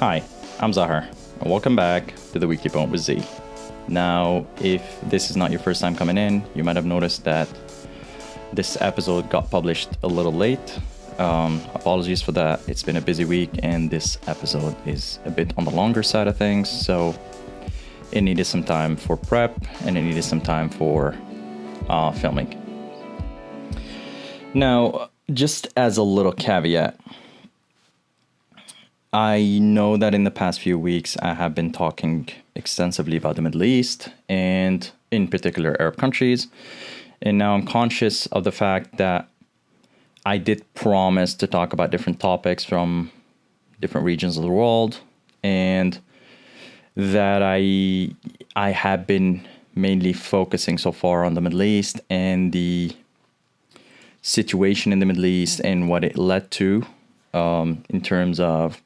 Hi, I'm Zahar, and welcome back to the Weekly Poem with Z. Now, if this is not your first time coming in, you might have noticed that this episode got published a little late. Apologies for that. It's been a busy week, and this episode is a bit on the longer side of things, so it needed some time for prep, and it needed some time for filming. Now, just as a little caveat, I know that in the past few weeks I have been talking extensively about the Middle East and in particular Arab countries. And now I'm conscious of the fact that I did promise to talk about different topics from different regions of the world, and that I have been mainly focusing so far on the Middle East and the situation in the Middle East and what it led to in terms of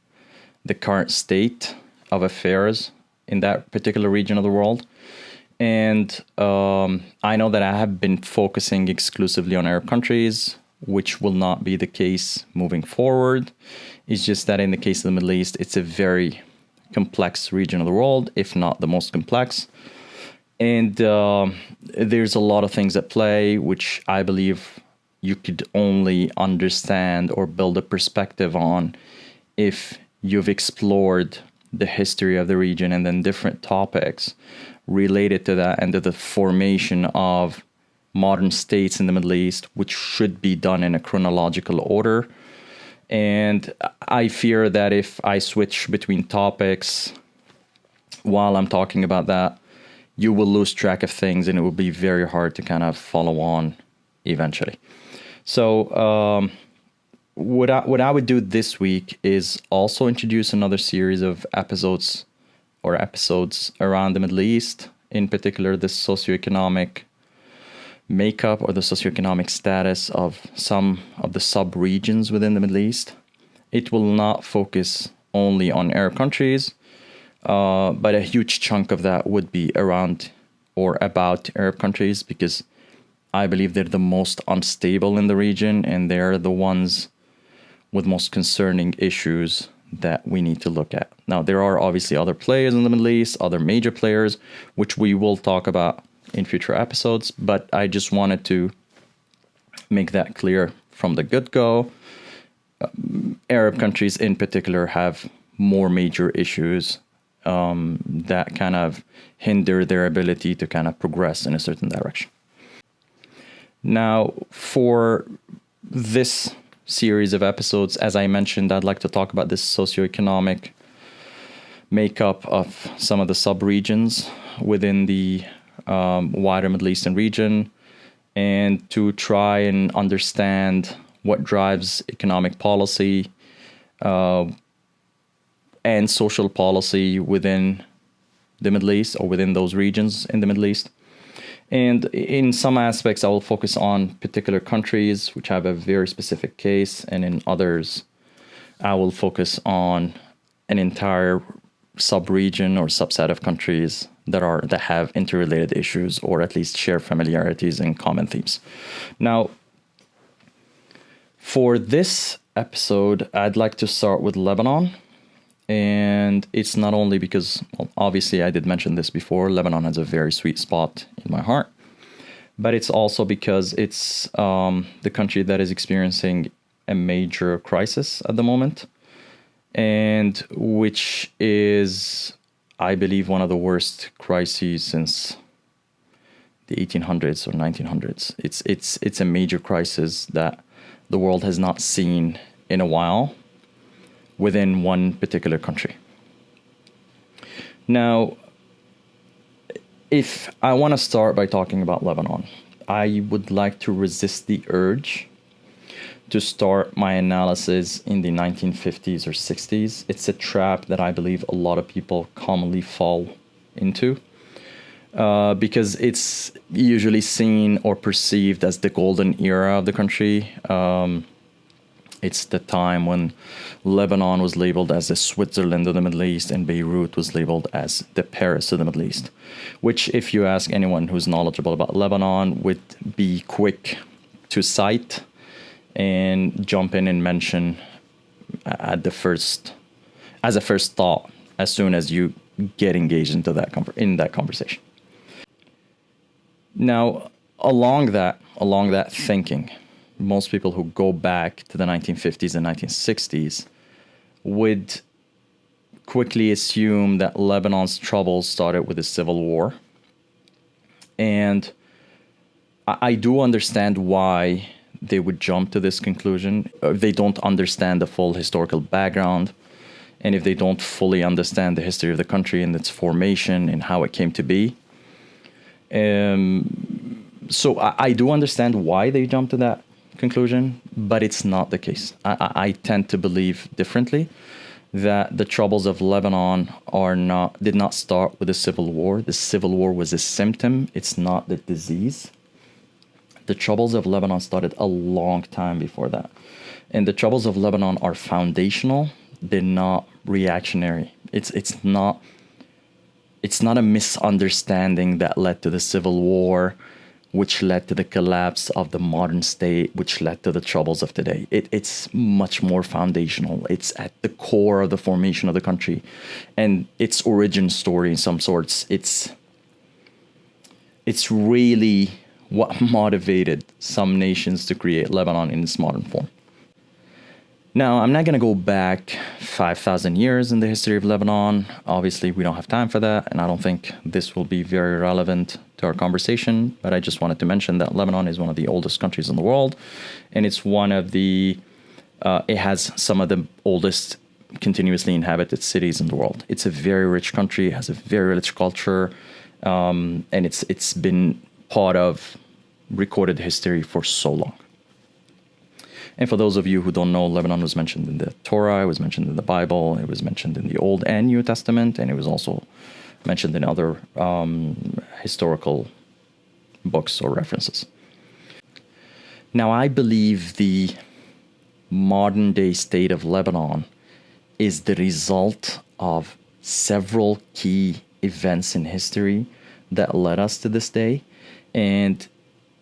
the current state of affairs in that particular region of the world. And I know that I have been focusing exclusively on Arab countries, which will not be the case moving forward. It's just that in the case of the Middle East, it's a very complex region of the world, if not the most complex. And there's a lot of things at play, which I believe you could only understand or build a perspective on if you've explored the history of the region and then different topics related to that and to the formation of modern states in the Middle East, which should be done in a chronological order. And I fear that if I switch between topics while I'm talking about that, you will lose track of things and it will be very hard to kind of follow on eventually. So what I would do this week is also introduce another series of episodes around the Middle East, in particular the socioeconomic makeup or the socioeconomic status of some of the sub-regions within the Middle East. It will not focus only on Arab countries, but a huge chunk of that would be around or about Arab countries, because I believe they're the most unstable in the region and they're the ones with most concerning issues that we need to look at. Now, there are obviously other players in the Middle East, other major players, which we will talk about in future episodes, but I just wanted to make that clear from the get-go. Arab countries in particular have more major issues that kind of hinder their ability to kind of progress in a certain direction. Now, for this series of episodes, as I mentioned, I'd like to talk about this socioeconomic makeup of some of the sub-regions within the wider Middle Eastern region, and to try and understand what drives economic policy and social policy within the Middle East or within those regions in the Middle East. And in some aspects, I will focus on particular countries which have a very specific case, and in others, I will focus on an entire sub-region or subset of countries that have interrelated issues, or at least share familiarities and common themes. Now, for this episode, I'd like to start with Lebanon. And it's not only because, well, obviously I did mention this before, Lebanon has a very sweet spot in my heart, but it's also because it's the country that is experiencing a major crisis at the moment, and which is, I believe, one of the worst crises since the 1800s or 1900s. It's a major crisis that the world has not seen in a while within one particular country. Now, if I want to start by talking about Lebanon, I would like to resist the urge to start my analysis in the 1950s or 60s. It's a trap that I believe a lot of people commonly fall into because it's usually seen or perceived as the golden era of the country. It's the time when Lebanon was labeled as the Switzerland of the Middle East and Beirut was labeled as the Paris of the Middle East, which, if you ask anyone who's knowledgeable about Lebanon, would be quick to cite and jump in and mention at the first as a first thought as soon as you get engaged into that conversation. Now, along that thinking, most people who go back to the 1950s and 1960s would quickly assume that Lebanon's troubles started with the civil war. And I do understand why they would jump to this conclusion. If they don't understand the full historical background, and if they don't fully understand the history of the country and its formation and how it came to be. So I do understand why they jump to that conclusion, but it's not the case. I tend to believe differently, that the troubles of Lebanon did not start with the civil war. The civil war was a symptom. It's not the disease. The troubles of Lebanon started a long time before that. And the troubles of Lebanon are foundational. They're not reactionary. It's not a misunderstanding that led to the civil war, which led to the collapse of the modern state, which led to the troubles of today. It's much more foundational. It's at the core of the formation of the country and its origin story in some sorts. It's really what motivated some nations to create Lebanon in its modern form. Now, I'm not going to go back 5,000 years in the history of Lebanon. Obviously, we don't have time for that, and I don't think this will be very relevant to our conversation, but I just wanted to mention that Lebanon is one of the oldest countries in the world, and it's one of the, it has some of the oldest continuously inhabited cities in the world. It's a very rich country, it has a very rich culture, and it's been part of recorded history for so long. And for those of you who don't know, Lebanon was mentioned in the Torah, it was mentioned in the Bible, it was mentioned in the Old and New Testament, and it was also mentioned in other historical books or references. Now, I believe the modern day state of Lebanon is the result of several key events in history that led us to this day. And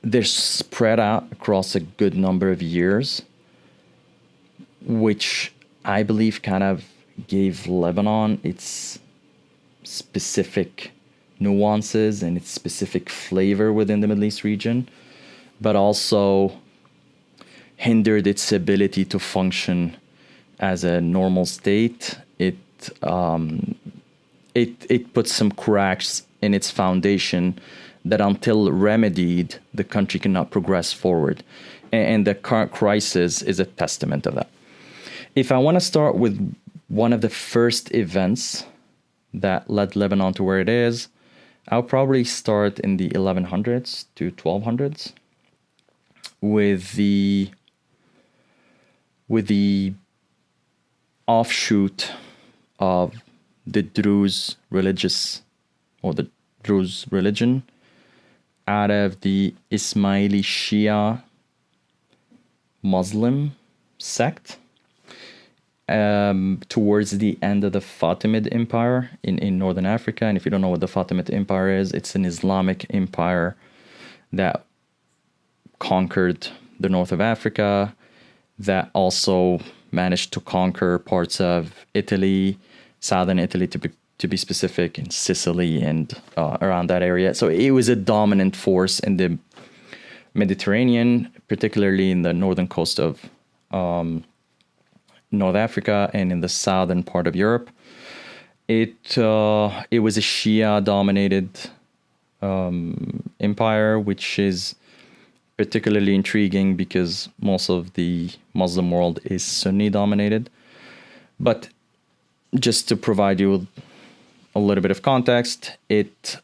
they're spread out across a good number of years, which I believe kind of gave Lebanon its specific nuances and its specific flavor within the Middle East region, but also hindered its ability to function as a normal state. It put some cracks in its foundation that until remedied, the country cannot progress forward. And the current crisis is a testament of that. If I want to start with one of the first events that led Lebanon to where it is, I'll probably start in the 1100s to 1200s with the offshoot of the Druze religion out of the Ismaili Shia Muslim sect towards the end of the Fatimid Empire in Northern Africa. And if you don't know what the Fatimid Empire is, it's an Islamic empire that conquered the north of Africa, that also managed to conquer parts of Italy, southern Italy to be specific, in Sicily and around that area. So it was a dominant force in the Mediterranean, particularly in the northern coast of North Africa and in the southern part of Europe. It was a Shia-dominated empire, which is particularly intriguing because most of the Muslim world is Sunni-dominated. But just to provide you with a little bit of context, it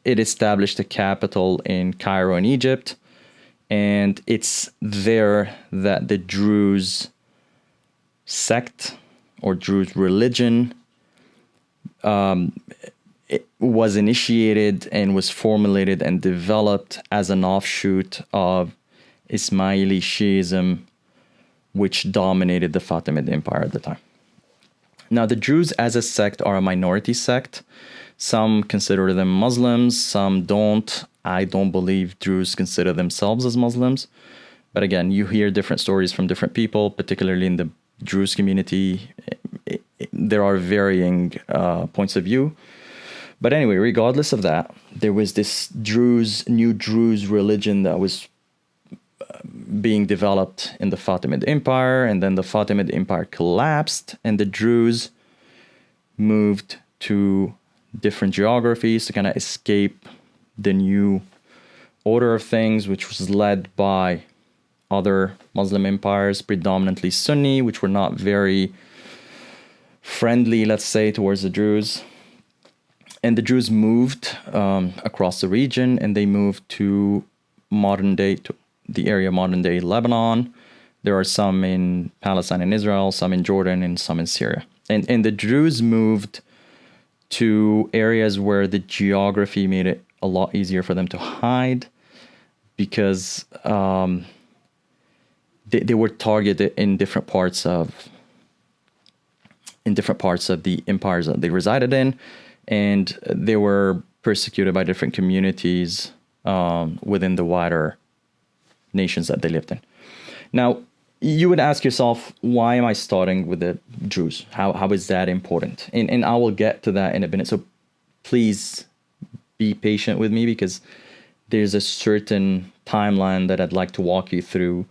established a capital in Cairo in Egypt, and it's there that the Druze sect or Druze religion it was initiated and was formulated and developed as an offshoot of Ismaili Shiism, which dominated the Fatimid Empire at the time. Now, the Druze as a sect are a minority sect. Some consider them Muslims, some don't. I don't believe Druze consider themselves as Muslims. But again, you hear different stories from different people, particularly in the Druze community. there are varying points of view. But anyway, regardless of that, there was this new Druze religion that was being developed in the Fatimid Empire, and then the Fatimid Empire collapsed, and the Druze moved to different geographies to kind of escape the new order of things, which was led by other Muslim empires, predominantly Sunni, which were not very friendly, let's say, towards the Druze. And the Druze moved across the region, and they moved to the area of modern-day Lebanon. There are some in Palestine and Israel, some in Jordan, and some in Syria. And the Druze moved to areas where the geography made it a lot easier for them to hide, because they were targeted in different parts of the empires that they resided in, and they were persecuted by different communities within the wider nations that they lived in. Now, you would ask yourself, why am I starting with the Druze? How is that important? And I will get to that in a minute. So please be patient with me, because there's a certain timeline that I'd like to walk you through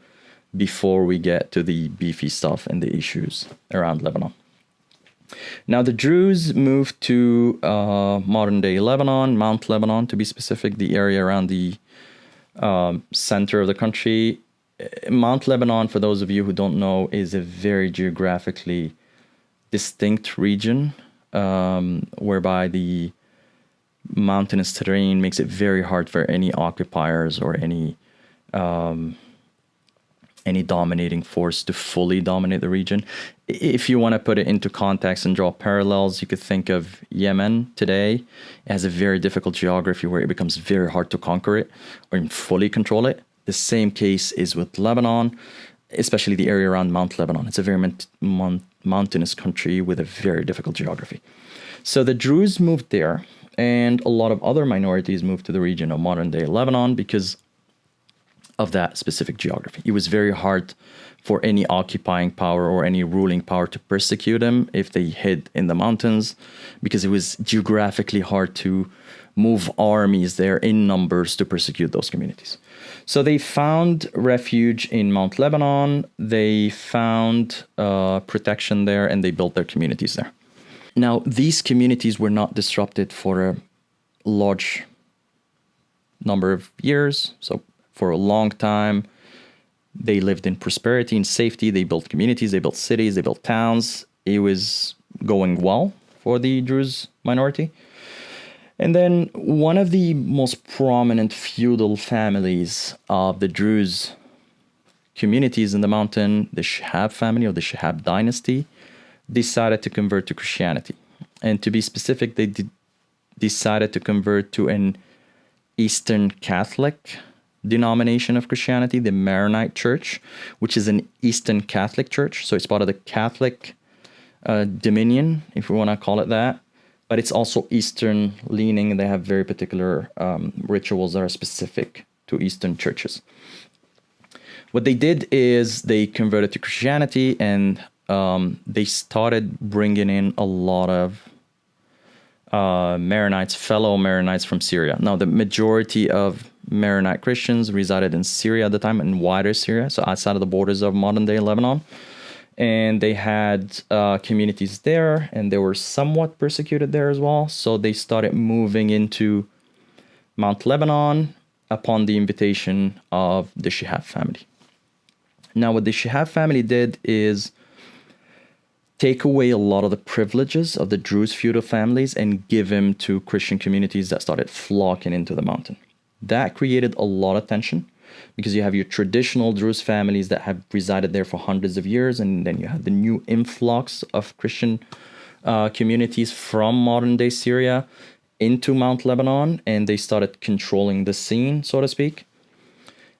before we get to the beefy stuff and the issues around Lebanon. Now, the Druze moved to modern-day Lebanon, Mount Lebanon to be specific, the area around the center of the country. Mount Lebanon, for those of you who don't know, is a very geographically distinct region, whereby the mountainous terrain makes it very hard for any occupiers or any dominating force to fully dominate the region. If you want to put it into context and draw parallels, you could think of Yemen today. It has a very difficult geography where it becomes very hard to conquer it or even fully control it. The same case is with Lebanon, especially the area around Mount Lebanon. It's a very mountainous country with a very difficult geography. So the Druze moved there, and a lot of other minorities moved to the region of modern-day Lebanon because of that specific geography. It was very hard for any occupying power or any ruling power to persecute them if they hid in the mountains, because it was geographically hard to move armies there in numbers to persecute those communities. So they found refuge in Mount Lebanon, they found protection there, and they built their communities there. Now, these communities were not disrupted for a large number of years. So for a long time, they lived in prosperity and safety. They built communities, they built cities, they built towns. It was going well for the Druze minority. And then one of the most prominent feudal families of the Druze communities in the mountain, the Shihab family or the Shihab dynasty, decided to convert to Christianity. And to be specific, they decided to convert to an Eastern Catholic denomination of Christianity, the Maronite Church, which is an Eastern Catholic church. So it's part of the Catholic dominion, if we want to call it that. But it's also Eastern leaning, and they have very particular rituals that are specific to Eastern churches. What they did is they converted to Christianity, and they started bringing in a lot of Maronites, fellow Maronites from Syria. Now, the majority of Maronite Christians resided in Syria at the time, in wider Syria, so outside of the borders of modern-day Lebanon. And they had communities there, and they were somewhat persecuted there as well. So they started moving into Mount Lebanon upon the invitation of the Shihab family. Now, what the Shihab family did is take away a lot of the privileges of the Druze feudal families and give them to Christian communities that started flocking into the mountain. That created a lot of tension, because you have your traditional Druze families that have resided there for hundreds of years, and then you have the new influx of Christian communities from modern-day Syria into Mount Lebanon, and they started controlling the scene, so to speak.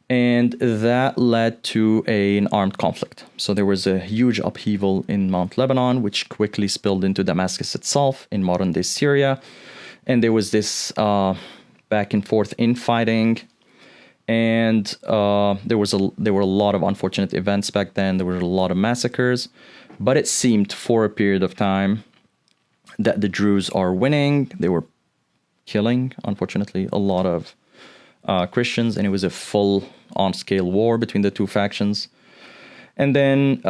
And that led to an armed conflict. So there was a huge upheaval in Mount Lebanon, which quickly spilled into Damascus itself in modern-day Syria. And there was this back and forth infighting. And there were a lot of unfortunate events back then. There were a lot of massacres. But it seemed for a period of time that the Druze are winning. They were killing, unfortunately, a lot of Christians, and it was a full-on scale war between the two factions. And then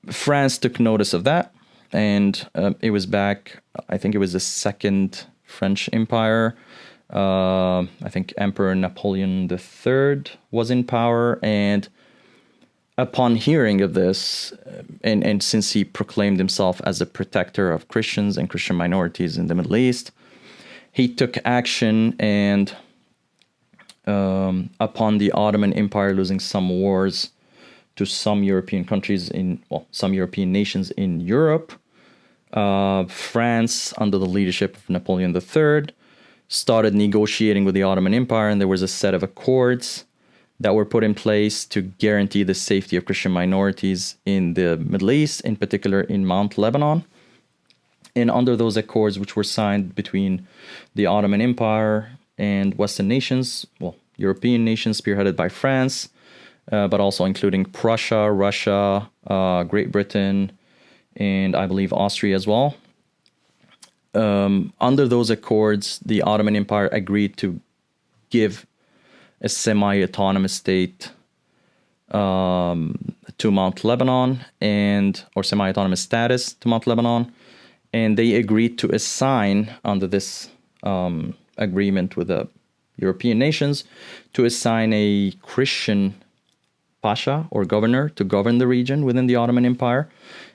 France took notice of that, and it was back, I think it was the Second French Empire. I think Emperor Napoleon III was in power, and upon hearing of this, and since he proclaimed himself as a protector of Christians and Christian minorities in the Middle East, he took action, and upon the Ottoman Empire losing some wars to some European countries some European nations in Europe, France, under the leadership of Napoleon III, started negotiating with the Ottoman Empire, and there was a set of accords that were put in place to guarantee the safety of Christian minorities in the Middle East, in particular in Mount Lebanon. And under those accords, which were signed between the Ottoman Empire and Western nations, European nations spearheaded by France, but also including Prussia, Russia, Great Britain, and I believe Austria as well. Under those accords, the Ottoman Empire agreed to give a semi-autonomous state to Mount Lebanon, or semi-autonomous status to Mount Lebanon, and they agreed to assign, under this agreement with the European nations, to assign a Christian pasha or governor to govern the region within the Ottoman Empire,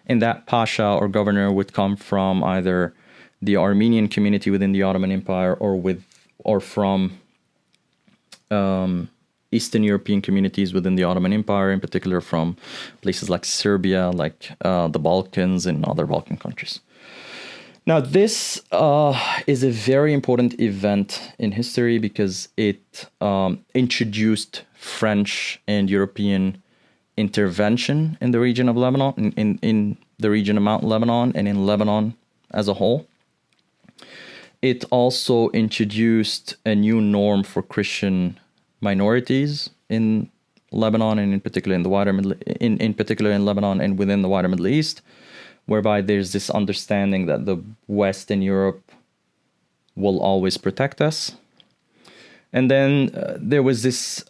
and that pasha or governor would come from either the Armenian community within the Ottoman Empire or from Eastern European communities within the Ottoman Empire, in particular from places like Serbia, like the Balkans and other Balkan countries. Now, this is a very important event in history because it introduced French and European intervention in the region of Lebanon, in the region of Mount Lebanon and in Lebanon as a whole. It also introduced a new norm for Christian minorities in Lebanon, and in particular in the wider in particular in Lebanon and within the wider Middle East, whereby there's this understanding that the West and Europe will always protect us. And then there was this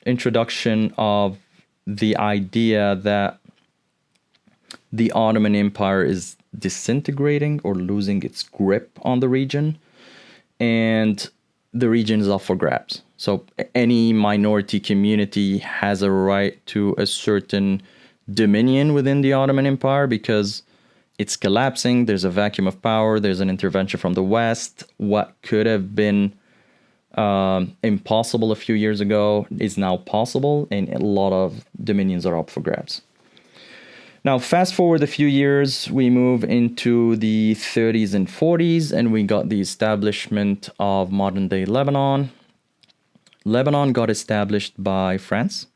introduction of the idea that the Ottoman Empire is disintegrating or losing its grip on the region, and the region is up for grabs. So any minority community has a right to a certain dominion within the Ottoman Empire because it's collapsing. There's a vacuum of power. There's an intervention from the West. What could have been impossible a few years ago is now possible, and a lot of dominions are up for grabs. Now, fast forward a few years, we move into the 30s and 40s, and we got the establishment of modern-day Lebanon. Lebanon got established by France.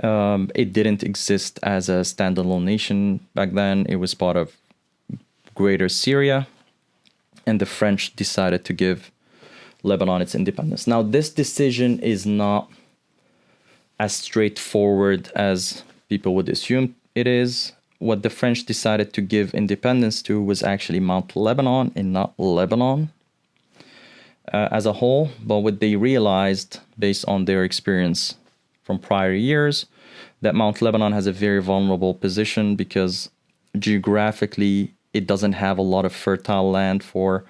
It didn't exist as a standalone nation back then. It was part of Greater Syria, and the French decided to give Lebanon its independence. Now, this decision is not as straightforward as people would assume it is. What the French decided to give independence to was actually Mount Lebanon and not Lebanon as a whole. But what they realized, based on their experience from prior years, that Mount Lebanon has a very vulnerable position because geographically it doesn't have a lot of fertile land for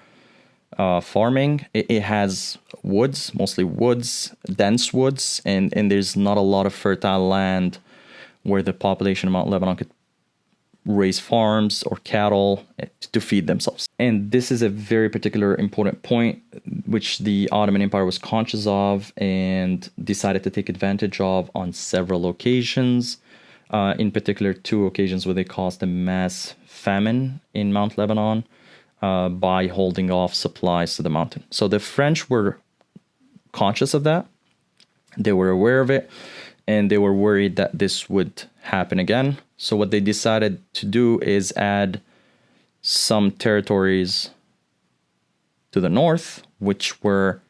farming. It has woods, mostly woods, dense woods, and there's not a lot of fertile land where the population of Mount Lebanon could raise farms or cattle to feed themselves. And this is a very particular important point which the Ottoman Empire was conscious of and decided to take advantage of on several occasions. In particular, 2 occasions where they caused a mass famine in Mount Lebanon by holding off supplies to the mountain. So the French were conscious of that. They were aware of it, and they were worried that this would happen again. So what they decided to do is add some territories to the north, which were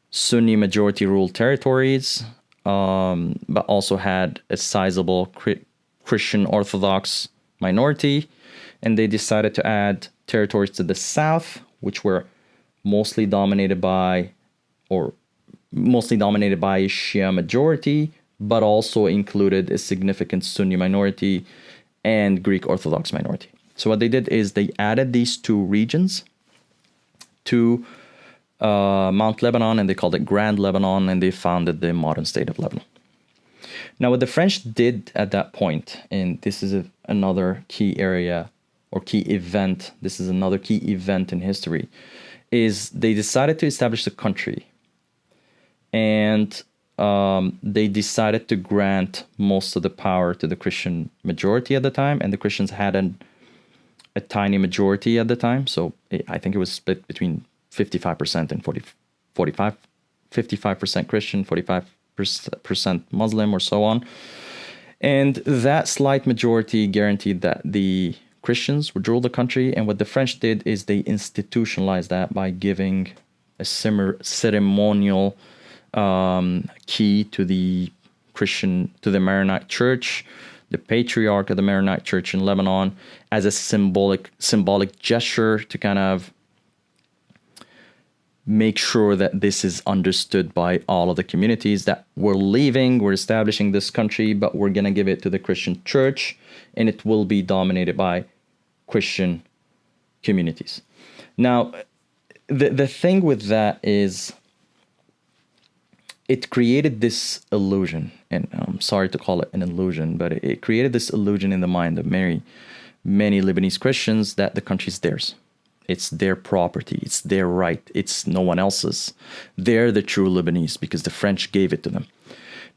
Sunni majority ruled territories, but also had a sizable Christian Orthodox minority, and they decided to add territories to the south, which were mostly dominated by Shia majority, but also included a significant Sunni minority and Greek Orthodox minority. So what they did is they added these two regions to Mount Lebanon, and they called it Grand Lebanon, and they founded the modern state of Lebanon. Now, what the French did at that point, and this is another key area or key event, this is another key event in history, is they decided to establish a country, and they decided to grant most of the power to the Christian majority at the time, and the Christians had a tiny majority at the time, so I think it was split between 55% and 55% Christian, 45% Muslim, or so on. And that slight majority guaranteed that the Christians would rule the country. And what the French did is they institutionalized that by giving a ceremonial key to the Maronite Church, the patriarch of the Maronite Church in Lebanon, as a symbolic gesture to kind of make sure that this is understood by all of the communities, that we're establishing this country, but we're going to give it to the Christian church, and it will be dominated by Christian communities. Now, the thing with that is it created this illusion, and I'm sorry to call it an illusion, but it created this illusion in the mind of many Lebanese Christians that the country is theirs. It's their property. It's their right. It's no one else's. They're the true Lebanese because the French gave it to them.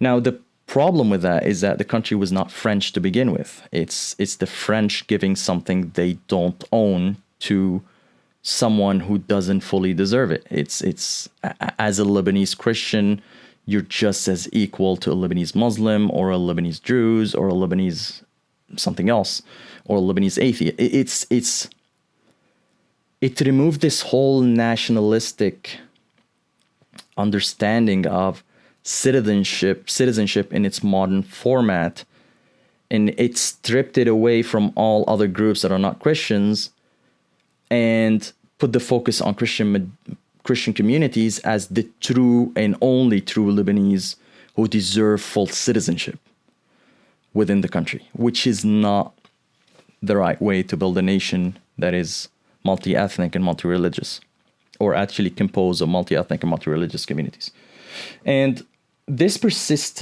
Now, the problem with that is that the country was not French to begin with. It's the French giving something they don't own to someone who doesn't fully deserve it. It's as a Lebanese Christian, you're just as equal to a Lebanese Muslim or a Lebanese Druze or a Lebanese something else or a Lebanese atheist. It removed this whole nationalistic understanding of citizenship in its modern format, and it stripped it away from all other groups that are not Christians and put the focus on Christian communities as the true and only true Lebanese who deserve full citizenship within the country, which is not the right way to build a nation that is multi-ethnic and multi-religious, or actually composed of multi-ethnic and multi-religious communities. And this persists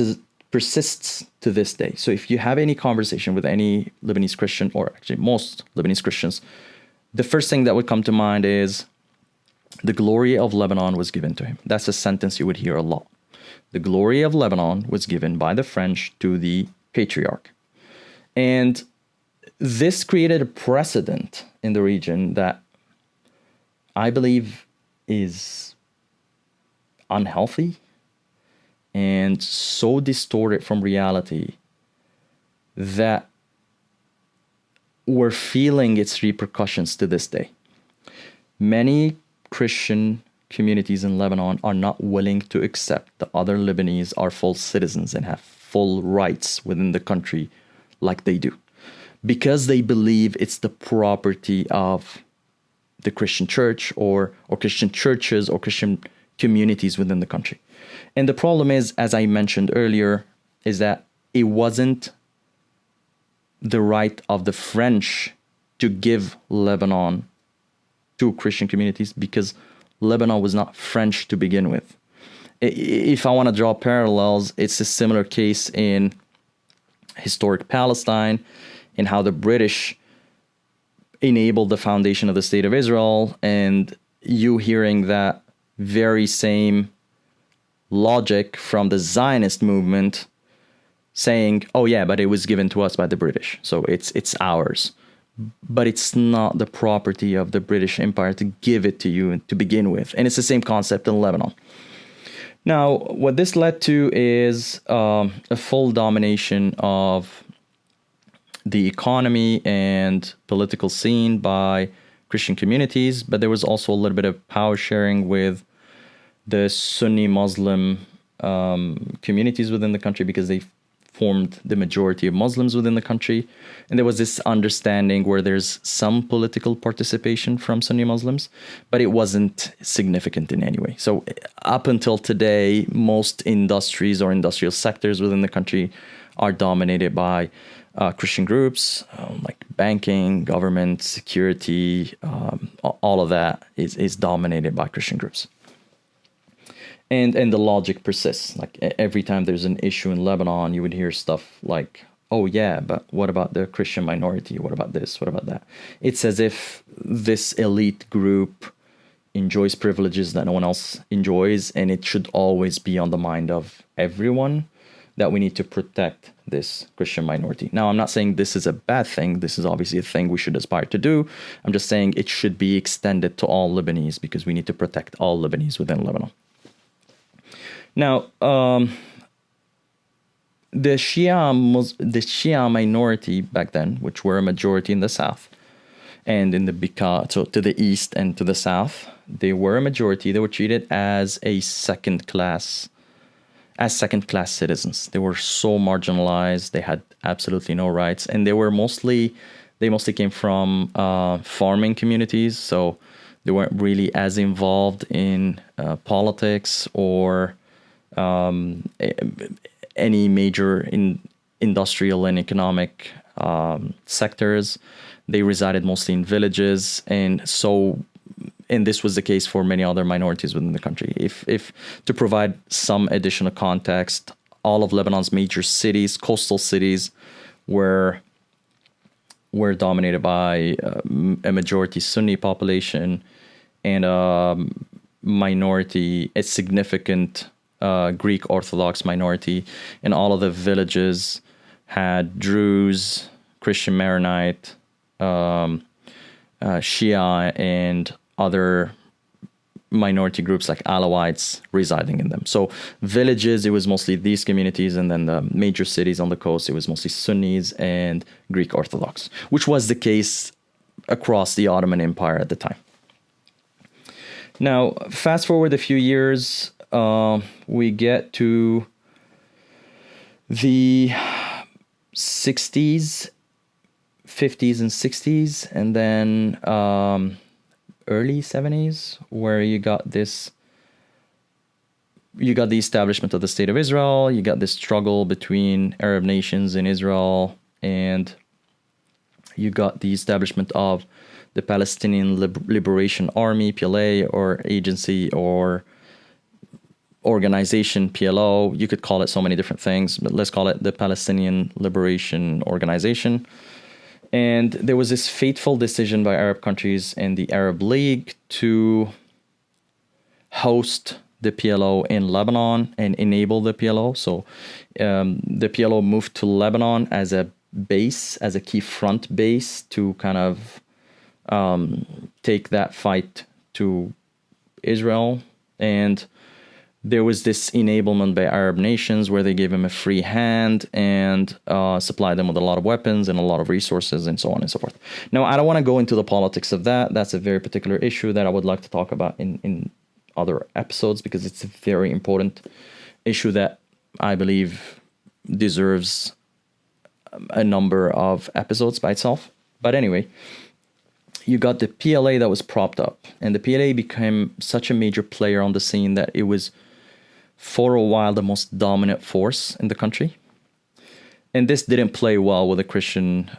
to this day. So if you have any conversation with any Lebanese Christian, or actually most Lebanese Christians, the first thing that would come to mind is the glory of Lebanon was given to him. That's a sentence you would hear a lot. The glory of Lebanon was given by the French to the patriarch. And this created a precedent in the region that I believe is unhealthy and so distorted from reality that we're feeling its repercussions to this day. Many Christian communities in Lebanon are not willing to accept that other Lebanese are full citizens and have full rights within the country like they do, because they believe it's the property of the Christian church or Christian churches or Christian communities within the country. And the problem is, as I mentioned earlier, is that it wasn't the right of the French to give Lebanon to Christian communities because Lebanon was not French to begin with. If I want to draw parallels, it's a similar case in historic Palestine, in how the British enabled the foundation of the State of Israel, and you hearing that very same logic from the Zionist movement saying, oh yeah, but it was given to us by the British, so it's ours. But it's not the property of the British Empire to give it to you to begin with. And it's the same concept in Lebanon. Now, what this led to is a full domination of the economy and political scene by Christian communities, but there was also a little bit of power sharing with the Sunni Muslim communities within the country, because they formed the majority of Muslims within the country. And there was this understanding where there's some political participation from Sunni Muslims, but it wasn't significant in any way. So up until today, most industries or industrial sectors within the country are dominated by Christian groups, like banking, government, security, all of that is dominated by Christian groups. And the logic persists. Like every time there's an issue in Lebanon, you would hear stuff like, oh yeah, but what about the Christian minority? What about this? What about that? It's as if this elite group enjoys privileges that no one else enjoys, and it should always be on the mind of everyone that we need to protect this Christian minority. Now, I'm not saying this is a bad thing. This is obviously a thing we should aspire to do. I'm just saying it should be extended to all Lebanese because we need to protect all Lebanese within Lebanon. Now, the Shia minority back then, which were a majority in the south, and in the Bekaa, so to the east and to the south, they were a majority. They were treated as second class citizens. They were so marginalized. They had absolutely no rights, and they mostly came from farming communities. So they weren't really as involved in politics or any major industrial and economic sectors. They resided mostly in villages, and this was the case for many other minorities within the country. If to provide some additional context, all of Lebanon's major cities, coastal cities, were dominated by a majority Sunni population and a significant Greek Orthodox minority, and all of the villages had Druze, Christian Maronite, Shia, and other minority groups like Alawites residing in them. So villages, it was mostly these communities, and then the major cities on the coast, it was mostly Sunnis and Greek Orthodox, which was the case across the Ottoman Empire at the time. Now, fast forward a few years, we get to the 60s, 50s and 60s, and then early 70s, where you got the establishment of the State of Israel, you got this struggle between Arab nations in Israel, and you got the establishment of the Palestinian Liberation Army, PLA, or agency or organization, PLO. You could call it so many different things, but let's call it the Palestinian Liberation Organization. And there was this fateful decision by Arab countries and the Arab League to host the PLO in Lebanon and enable the PLO. So the PLO moved to Lebanon as a base, as a key front base to kind of take that fight to Israel. And there was this enablement by Arab nations where they gave them a free hand and supplied them with a lot of weapons and a lot of resources and so on and so forth. Now, I don't want to go into the politics of that. That's a very particular issue that I would like to talk about in other episodes, because it's a very important issue that I believe deserves a number of episodes by itself. But anyway, you got the PLA that was propped up, and the PLA became such a major player on the scene that it was for a while the most dominant force in the country. And this didn't play well with the Christian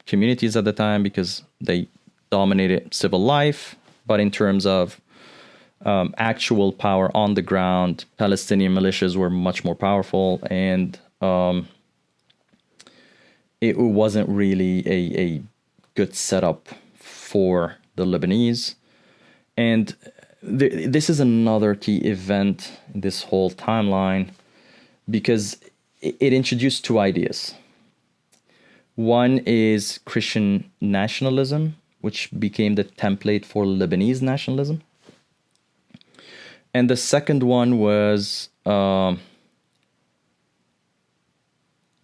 communities at the time because they dominated civil life. But in terms of actual power on the ground, Palestinian militias were much more powerful, and it wasn't really a good setup for the Lebanese. And this is another key event in this whole timeline, because it introduced two ideas. One is Christian nationalism, which became the template for Lebanese nationalism. And the second one was an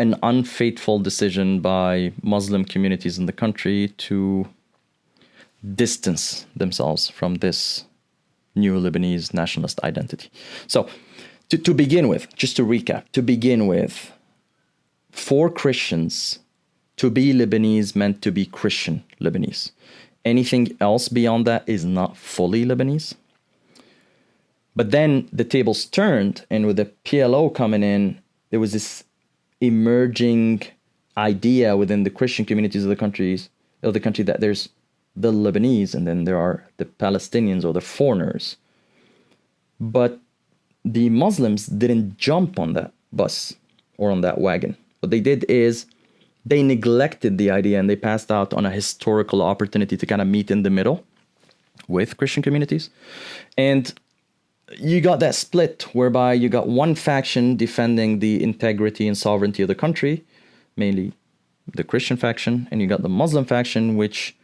unfaithful decision by Muslim communities in the country to distance themselves from this new Lebanese nationalist identity. So, To begin with, just to recap, to begin with, for Christians, to be Lebanese meant to be Christian Lebanese. Anything else beyond that is not fully Lebanese. But then the tables turned, and with the PLO coming in, there was this emerging idea within the Christian communities of the country that there's the Lebanese and then there are the Palestinians or the foreigners. But the Muslims didn't jump on that bus or on that wagon. What they did is they neglected the idea and they passed out on a historical opportunity to kind of meet in the middle with Christian communities. And you got that split whereby you got one faction defending the integrity and sovereignty of the country, mainly the Christian faction, and you got the Muslim faction, which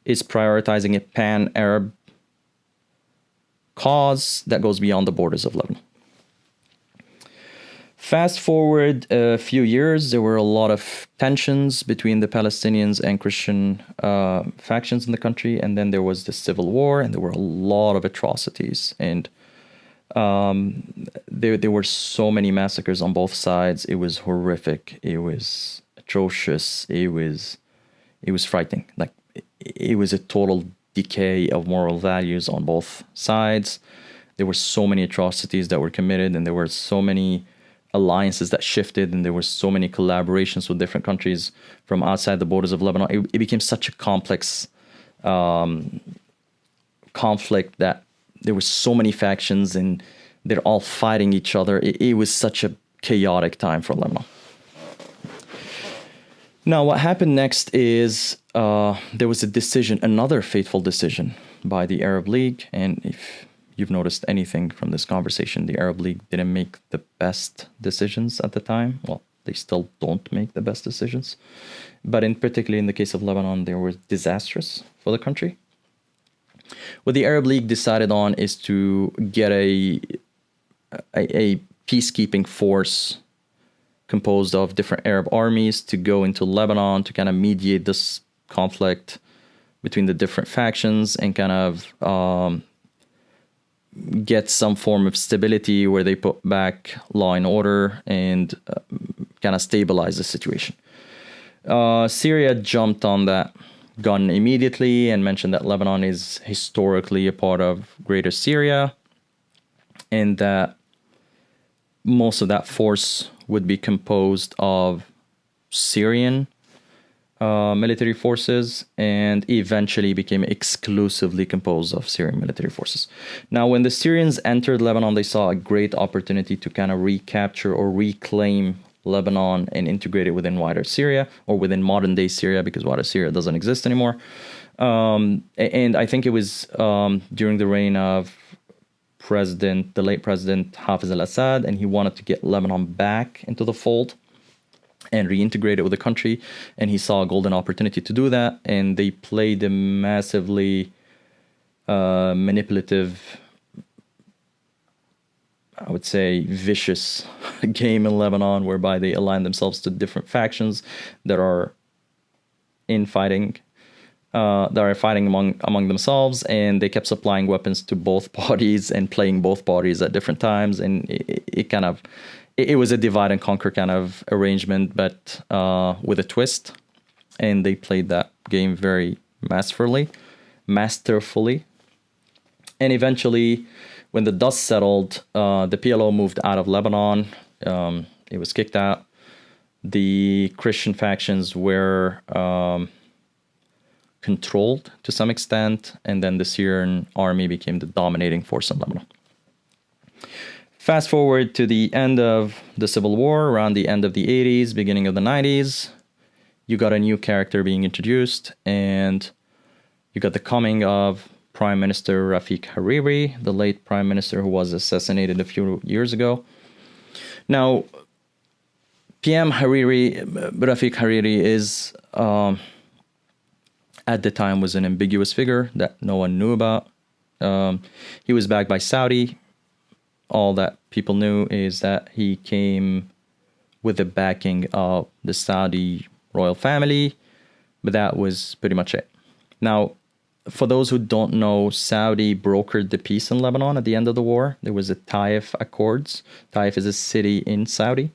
is prioritizing a pan-Arab cause that goes beyond the borders of Lebanon. Fast forward a few years, there were a lot of tensions between the Palestinians and Christian factions in the country, and then there was the civil war, and there were a lot of atrocities, and there were so many massacres on both sides. It was horrific. It was atrocious. It was frightening. Like, it was a total decay of moral values on both sides. There were so many atrocities that were committed, and there were so many alliances that shifted, and there were so many collaborations with different countries from outside the borders of Lebanon. It became such a complex conflict that there were so many factions and they're all fighting each other. It was such a chaotic time for Lebanon. Now, what happened next is there was a decision, another fateful decision by the Arab League. And if you've noticed anything from this conversation, the Arab League didn't make the best decisions at the time. Well, they still don't make the best decisions. But particularly in the case of Lebanon, they were disastrous for the country. What the Arab League decided on is to get a peacekeeping force composed of different Arab armies to go into Lebanon to kind of mediate this conflict between the different factions and kind of get some form of stability where they put back law and order and kind of stabilize the situation. Syria jumped on that gun immediately and mentioned that Lebanon is historically a part of Greater Syria and that most of that force would be composed of Syrian military forces and eventually became exclusively composed of Syrian military forces. Now, when the Syrians entered Lebanon, they saw a great opportunity to kind of recapture or reclaim Lebanon and integrate it within wider Syria or within modern day Syria, because wider Syria doesn't exist anymore. And I think it was during the reign of the late president Hafez al-Assad, and he wanted to get Lebanon back into the fold and reintegrate it with the country. And he saw a golden opportunity to do that. And they played a massively manipulative, I would say, vicious game in Lebanon, whereby they align themselves to different factions that are fighting among themselves, and they kept supplying weapons to both parties and playing both parties at different times, and it was a divide and conquer kind of arrangement, but with a twist, and they played that game very masterfully, and eventually, when the dust settled, the PLO moved out of Lebanon. It was kicked out. The Christian factions were controlled to some extent, and then the Syrian army became the dominating force in Lebanon. Fast forward to the end of the Civil War, around the end of the 80s, beginning of the 90s, you got a new character being introduced, and you got the coming of Prime Minister Rafiq Hariri, the late Prime Minister who was assassinated a few years ago. Now, Rafiq Hariri is, at the time, was an ambiguous figure that no one knew about. He was backed by Saudi. All that people knew is that he came with the backing of the Saudi royal family, but that was pretty much it. Now, for those who don't know, Saudi brokered the peace in Lebanon at the end of the war. There was a Taif Accords. Taif is a city in Saudi,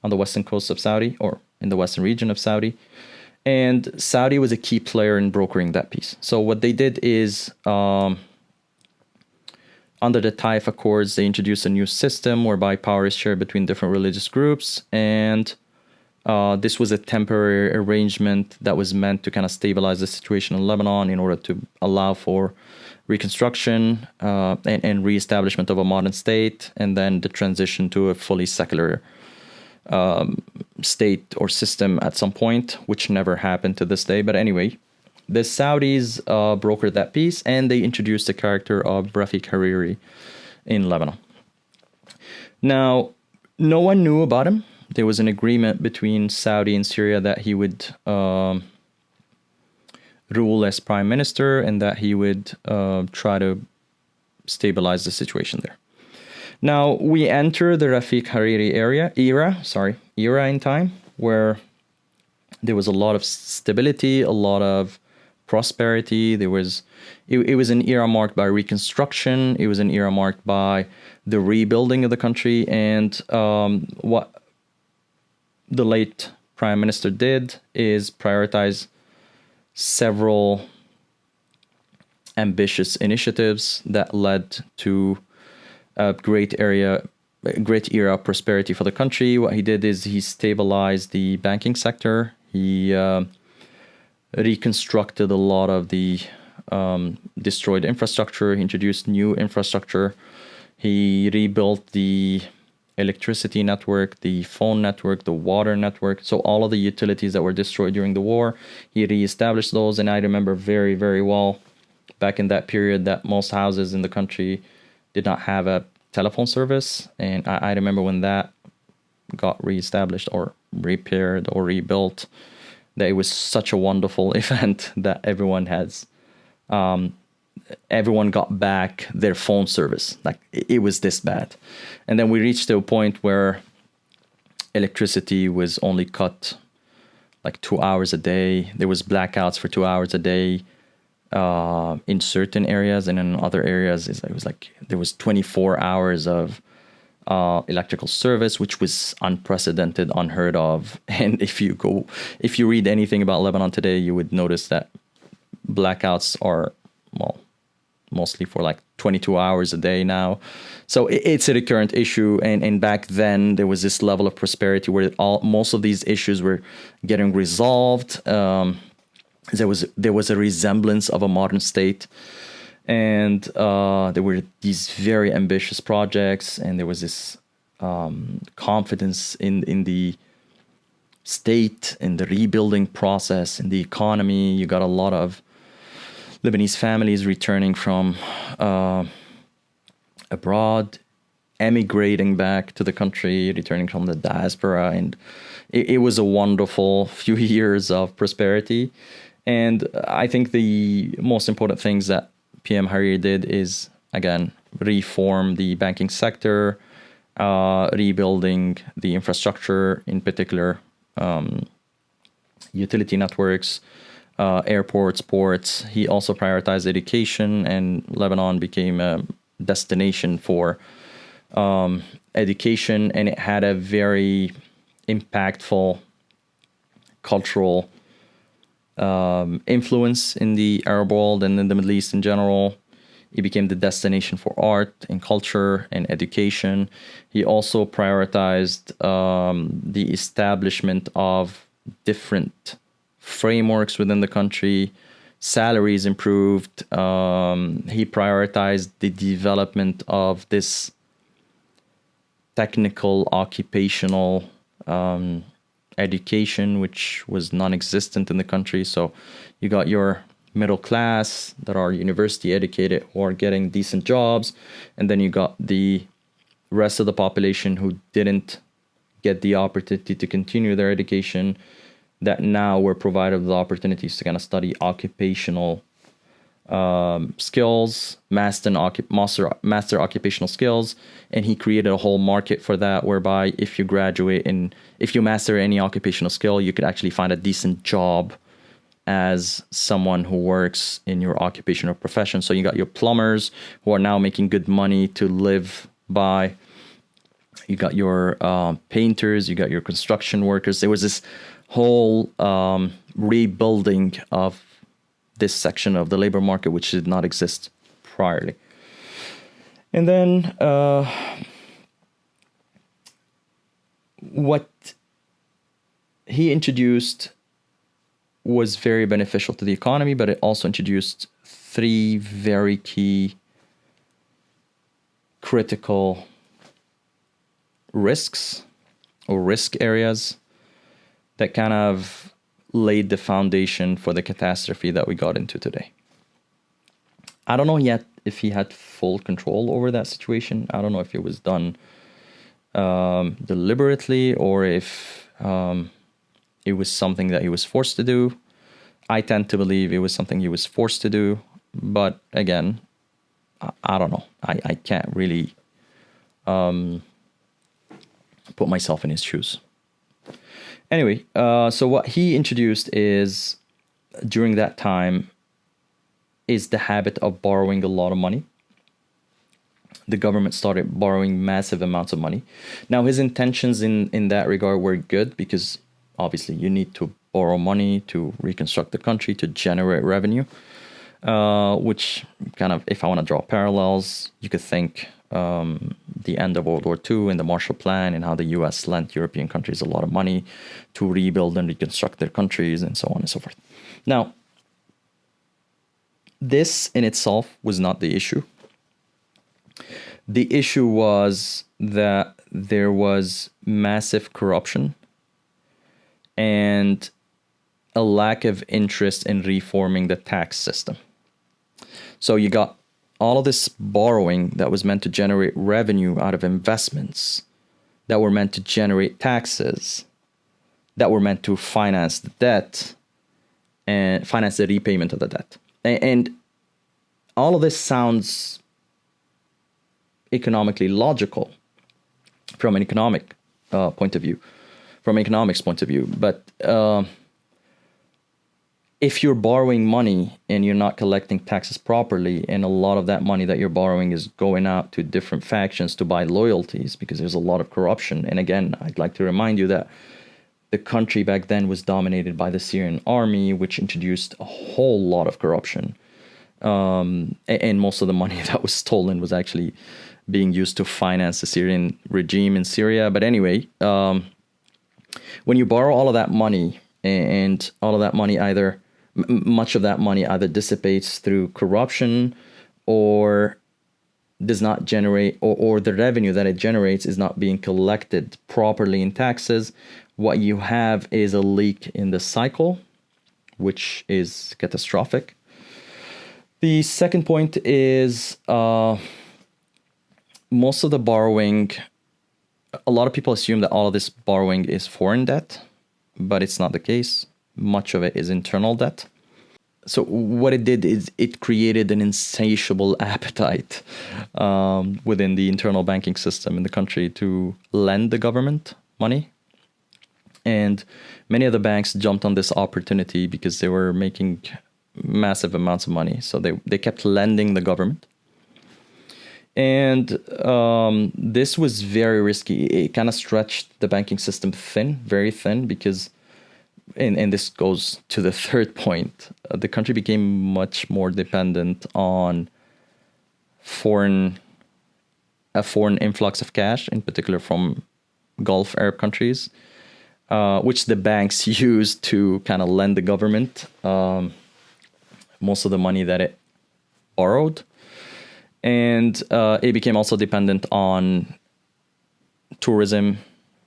on the western coast of Saudi, or in the western region of Saudi. And Saudi was a key player in brokering that peace. So what they did is, under the Taif Accords, they introduced a new system whereby power is shared between different religious groups. And this was a temporary arrangement that was meant to kind of stabilize the situation in Lebanon in order to allow for reconstruction and reestablishment of a modern state, and then the transition to a fully secular state or system at some point, which never happened to this day. But anyway, the Saudis brokered that peace, and they introduced the character of Rafiq Hariri in Lebanon. Now, no one knew about him. There was an agreement between Saudi and Syria that he would rule as prime minister, and that he would try to stabilize the situation there. Now, we enter the Rafiq Hariri era in time, where there was a lot of stability, a lot of prosperity. It was an era marked by reconstruction. It was an era marked by the rebuilding of the country. And what the late prime minister did is prioritize several ambitious initiatives that led to a great era of prosperity for the country. What he did is he stabilized the banking sector. He reconstructed a lot of the destroyed infrastructure. He introduced new infrastructure. He rebuilt the electricity network, the phone network, the water network. So all of the utilities that were destroyed during the war, he reestablished those. And I remember very, very well back in that period that most houses in the country did not have a telephone service. And I remember when that got reestablished or repaired or rebuilt, that it was such a wonderful event that everyone got back their phone service. Like, it was this bad. And then we reached to a point where electricity was only cut like 2 hours a day. There was blackouts for 2 hours a day in certain areas, and in other areas it was like there was 24 hours of electrical service, which was unprecedented, unheard of. And if you read anything about Lebanon today, you would notice that blackouts are, well, mostly for like 22 hours a day now. So it's a recurrent issue. And back then there was this level of prosperity where most of these issues were getting resolved. There was a resemblance of a modern state. And there were these very ambitious projects, and there was this confidence in the state, in the rebuilding process, in the economy. You got a lot of Lebanese families returning from abroad, emigrating back to the country, returning from the diaspora. And it was a wonderful few years of prosperity. And I think the most important things that PM Hariri did is, again, reform the banking sector, rebuilding the infrastructure, in particular, utility networks, airports, ports. He also prioritized education, and Lebanon became a destination for education, and it had a very impactful cultural influence in the Arab world and in the Middle East in general. He became the destination for art and culture and education. He also prioritized the establishment of different frameworks within the country. Salaries improved. He prioritized the development of this technical occupational education, which was non-existent in the country. So you got your middle class that are university educated or getting decent jobs, and then you got the rest of the population who didn't get the opportunity to continue their education, that now were provided with opportunities to kind of study occupational skills, master occupational skills. And he created a whole market for that, whereby if you graduate and if you master any occupational skill, you could actually find a decent job as someone who works in your occupation or profession. So you got your plumbers who are now making good money to live by. You got your painters, you got your construction workers. There was this whole rebuilding of this section of the labor market, which did not exist priorly. And then what he introduced was very beneficial to the economy, but it also introduced three very key critical risks or risk areas that kind of laid the foundation for the catastrophe that we got into today. I don't know yet if he had full control over that situation. I don't know if it was done deliberately or if it was something that he was forced to do. I tend to believe it was something he was forced to do. But again, I don't know. I can't really put myself in his shoes. Anyway, so what he introduced is, during that time, is the habit of borrowing a lot of money. The government started borrowing massive amounts of money. Now, his intentions in that regard were good, because obviously you need to borrow money to reconstruct the country, to generate revenue, which kind of, if I want to draw parallels, you could think the end of World War II and the Marshall Plan and how the US lent European countries a lot of money to rebuild and reconstruct their countries and so on and so forth. Now, this in itself was not the issue. The issue was that there was massive corruption and a lack of interest in reforming the tax system. So you got all of this borrowing that was meant to generate revenue out of investments, that were meant to generate taxes, that were meant to finance the debt and finance the repayment of the debt. And all of this sounds economically logical from an economic point of view, from economics point of view. But if you're borrowing money and you're not collecting taxes properly, and a lot of that money that you're borrowing is going out to different factions to buy loyalties, because there's a lot of corruption. And again, I'd like to remind you that the country back then was dominated by the Syrian army, which introduced a whole lot of corruption. And most of the money that was stolen was actually being used to finance the Syrian regime in Syria. But anyway, when you borrow all of that money, and all of that money either, much of that money either dissipates through corruption or does not generate, or the revenue that it generates is not being collected properly in taxes, what you have is a leak in the cycle, which is catastrophic. The second point is most of the borrowing, a lot of people assume that all of this borrowing is foreign debt, but it's not the case. Much of it is internal debt. So what it did is it created an insatiable appetite within the internal banking system in the country to lend the government money. And many of the banks jumped on this opportunity because they were making massive amounts of money. So they kept lending the government. And this was very risky. It kind of stretched the banking system thin, very thin, because, and this goes to the third point, the country became much more dependent on a foreign influx of cash, in particular from Gulf Arab countries, which the banks used to kind of lend the government most of the money that it borrowed. And it became also dependent on tourism,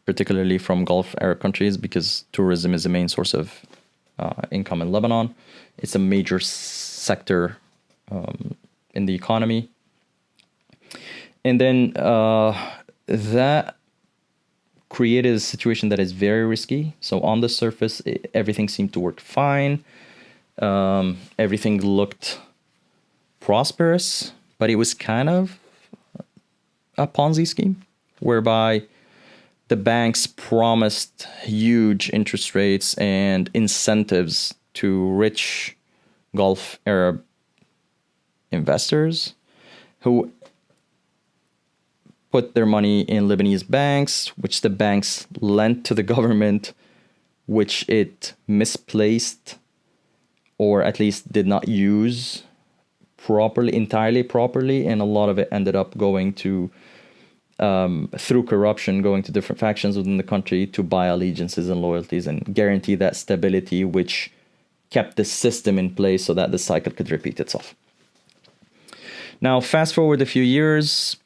particularly from Gulf Arab countries, because tourism is the main source of income in Lebanon. It's a major sector in the economy. And then that created a situation that is very risky. So on the surface, everything seemed to work fine. Everything looked prosperous, but it was kind of a Ponzi scheme whereby the banks promised huge interest rates and incentives to rich Gulf Arab investors who put their money in Lebanese banks, which the banks lent to the government, which it misplaced or at least did not use entirely properly, and a lot of it ended up going to, through corruption, going to different factions within the country to buy allegiances and loyalties and guarantee that stability, which kept the system in place so that the cycle could repeat itself. Now, fast forward a few years,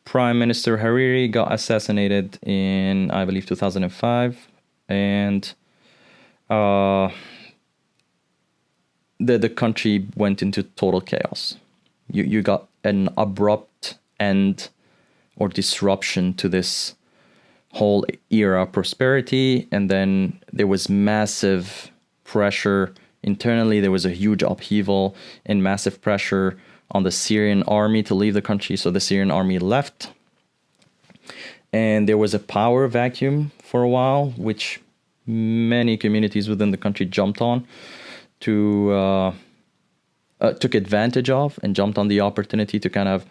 Prime Minister Hariri got assassinated in, I believe, 2005, and the country went into total chaos. You got an abrupt end or disruption to this whole era of prosperity, and then there was massive pressure internally. There was a huge upheaval and massive pressure on the Syrian army to leave the country, so the Syrian army left, and there was a power vacuum for a while, which many communities within the country jumped on took advantage of and jumped on the opportunity to kind of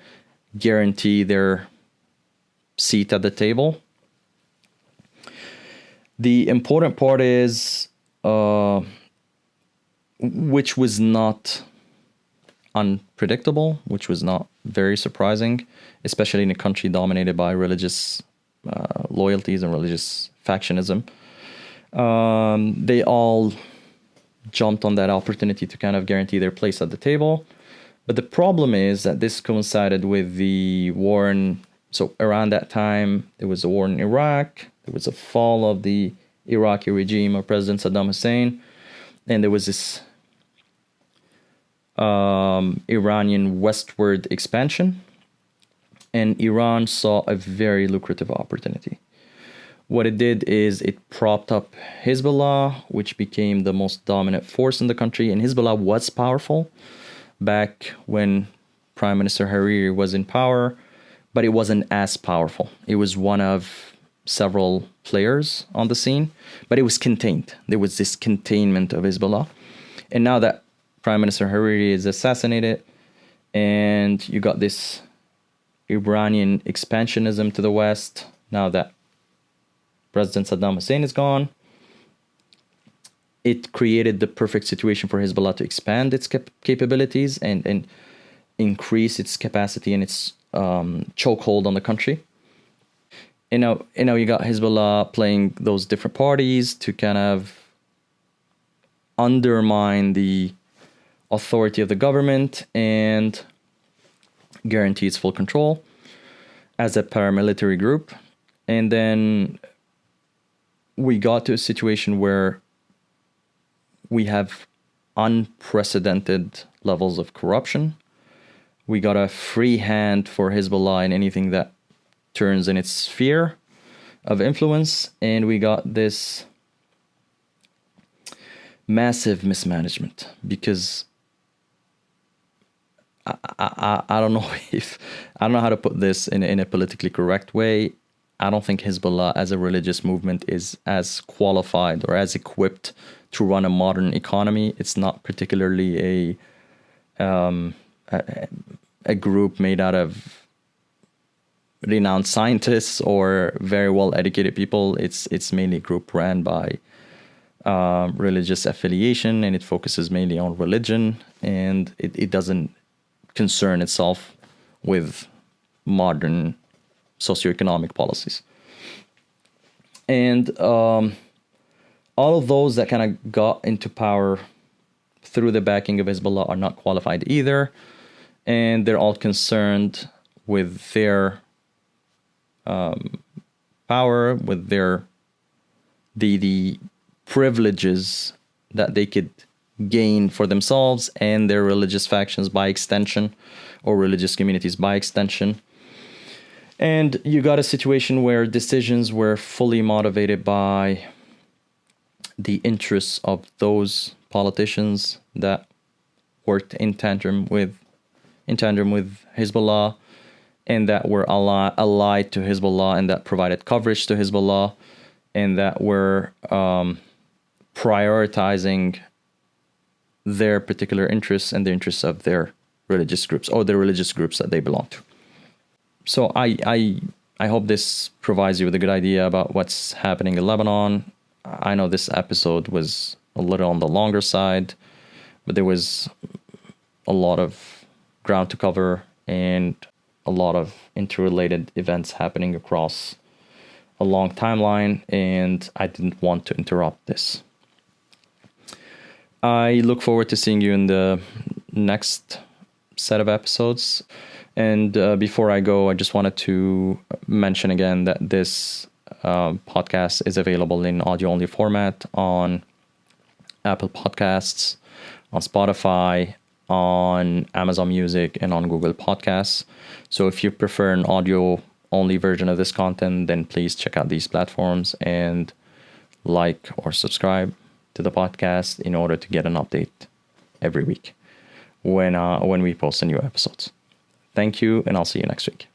guarantee their seat at the table. The important part is, which was not unpredictable, which was not very surprising, especially in a country dominated by religious loyalties and religious factionism. They all jumped on that opportunity to kind of guarantee their place at the table. But the problem is that this coincided with the war so around that time, there was a war in Iraq, there was a fall of the Iraqi regime of President Saddam Hussein, and there was this Iranian westward expansion, and Iran saw a very lucrative opportunity. What it did is it propped up Hezbollah, which became the most dominant force in the country. And Hezbollah was powerful back when Prime Minister Hariri was in power, but it wasn't as powerful. It was one of several players on the scene, but it was contained. There was this containment of Hezbollah. And now that Prime Minister Hariri is assassinated, and you got this Iranian expansionism to the West, now that President Saddam Hussein is gone, it created the perfect situation for Hezbollah to expand its capabilities and increase its capacity and its chokehold on the country. And now you got Hezbollah playing those different parties to kind of undermine the authority of the government and guarantee its full control as a paramilitary group. And then we got to a situation where we have unprecedented levels of corruption. We got a free hand for Hezbollah in anything that turns in its sphere of influence. And we got this massive mismanagement because I don't know how to put this in a politically correct way. I don't think Hezbollah as a religious movement is as qualified or as equipped to run a modern economy. It's not particularly a group made out of renowned scientists or very well educated people. It's mainly a group ran by religious affiliation, and it focuses mainly on religion, and it doesn't concern itself with modern socioeconomic policies. And all of those that kind of got into power through the backing of Hezbollah are not qualified either, and they're all concerned with their power, with their the privileges that they could gain for themselves and their religious factions by extension, or religious communities by extension. And you got a situation where decisions were fully motivated by the interests of those politicians that worked in tandem with Hezbollah, and that were allied to Hezbollah, and that provided coverage to Hezbollah, and that were prioritizing their particular interests and the interests of their religious groups or the religious groups that they belong to. So I hope this provides you with a good idea about what's happening in Lebanon. I know this episode was a little on the longer side, but there was a lot of ground to cover and a lot of interrelated events happening across a long timeline, and I didn't want to interrupt this. I look forward to seeing you in the next set of episodes. And before I go, I just wanted to mention again that this podcast is available in audio-only format on Apple Podcasts, on Spotify, on Amazon Music, and on Google Podcasts. So if you prefer an audio-only version of this content, then please check out these platforms and like or subscribe to the podcast in order to get an update every week when we post the new episodes. Thank you, and I'll see you next week.